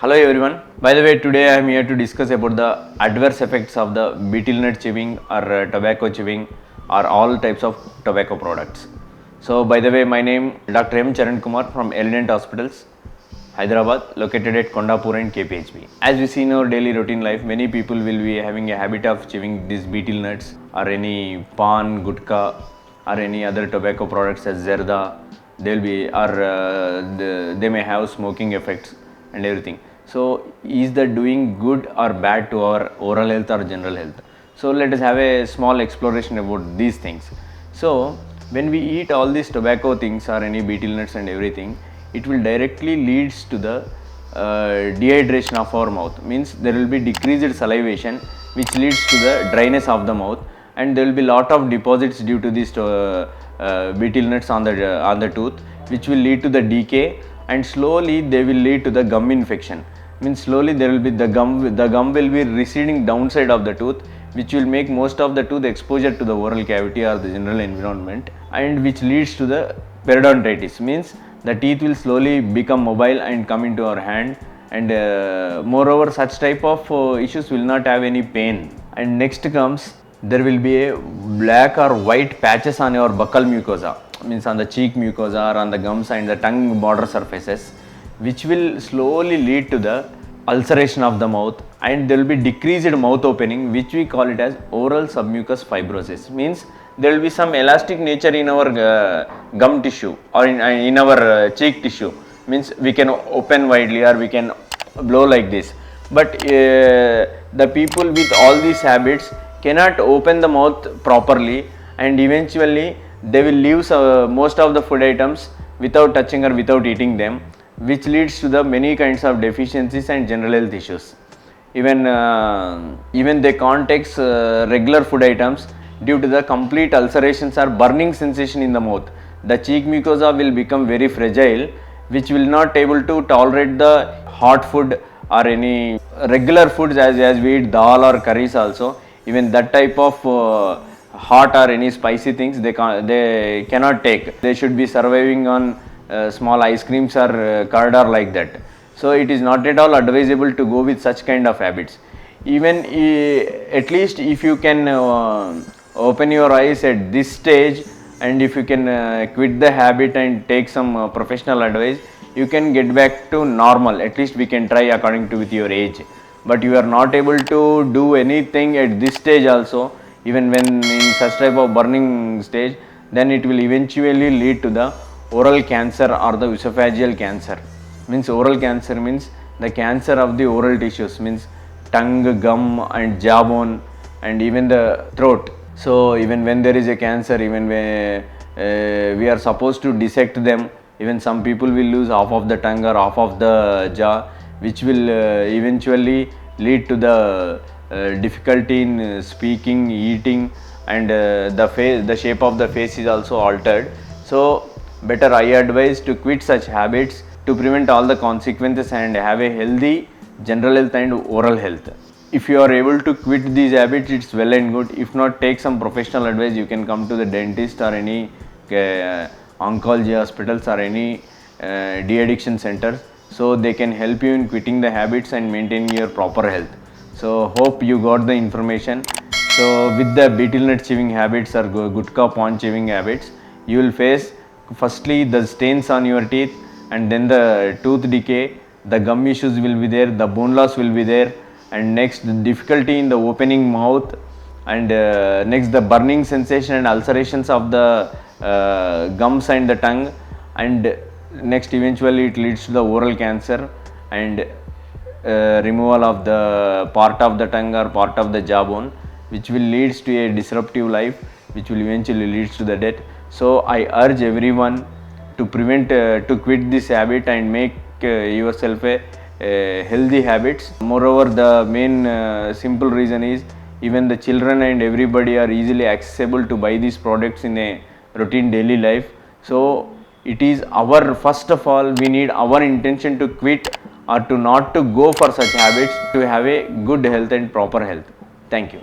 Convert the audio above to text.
Hello everyone. By the way, today I am here to discuss about the adverse effects of the betel nut chewing or tobacco chewing or all types of tobacco products. So, by the way, my name Dr. M. Charan Kumar from Element Hospitals, Hyderabad, located at Kondapur and KPHP. As we see in our daily routine life, many people will be having a habit of chewing these betel nuts or any pan, gutka or any other tobacco products as zerda. They'll be or they may have smoking effects and everything. So, is that doing good or bad to our oral health or general health? So, let us have a small exploration about these things. So, when we eat all these tobacco things or any betel nuts and everything, it will directly leads to the dehydration of our mouth. Means there will be decreased salivation, which leads to the dryness of the mouth, and there will be lot of deposits due to these betel nuts on the tooth, which will lead to the decay, and slowly they will lead to the gum infection. Means slowly there will be the gum will be receding downside of the tooth, which will make most of the tooth exposure to the oral cavity or the general environment, and which leads to the periodontitis. Means the teeth will slowly become mobile and come into our hand, and moreover such type of issues will not have any pain. And next comes, there will be a black or white patches on your buccal mucosa, means on the cheek mucosa or on the gums and the tongue border surfaces, which will slowly lead to the ulceration of the mouth, and there will be decreased mouth opening, which we call it as oral submucous fibrosis. Means there will be some elastic nature in our gum tissue or in our cheek tissue. Means we can open widely or we can blow like this, but the people with all these habits cannot open the mouth properly, and eventually they will leave most of the food items without touching or without eating them, which leads to the many kinds of deficiencies and general health issues. Even they can't take regular food items due to the complete ulcerations or burning sensation in the mouth. The cheek mucosa will become very fragile, which will not able to tolerate the hot food or any regular foods as we eat dal or curries also. Even that type of hot or any spicy things they cannot take. They should be surviving on small ice creams or curd or like that. So it is not at all advisable to go with such kind of habits. Even at least if you can open your eyes at this stage, and if you can quit the habit and take some professional advice, you can get back to normal. At least we can try according to with your age. But you are not able to do anything at this stage also, even when in such type of burning stage, then it will eventually lead to the oral cancer or the esophageal cancer. Means oral cancer means the cancer of the oral tissues, means tongue, gum and jawbone and even the throat. So even when there is a cancer, even when we are supposed to dissect them, even some people will lose half of the tongue or half of the jaw, which will eventually lead to the difficulty in speaking, eating, and the shape of the face is also altered. So better I advise to quit such habits to prevent all the consequences and have a healthy general health and oral health. If you are able to quit these habits, it's well and good. If not, take some professional advice. You can come to the dentist or any oncology hospitals or any de-addiction centers, so they can help you in quitting the habits and maintaining your proper health. So hope you got the information. So with the betel nut chewing habits or gutka pan chewing habits, you will face firstly the stains on your teeth, and then the tooth decay, the gum issues will be there, the bone loss will be there, and next the difficulty in the opening mouth, and next the burning sensation and ulcerations of the gums and the tongue, and next eventually it leads to the oral cancer and removal of the part of the tongue or part of the jawbone, which will leads to a disruptive life, which will eventually leads to the death. So I urge everyone to prevent to quit this habit and make yourself a healthy habits. Moreover, the main simple reason is even the children and everybody are easily accessible to buy these products in a routine daily life. So it is our, first of all, we need our intention to quit or to not to go for such habits to have a good health and proper health. Thank you.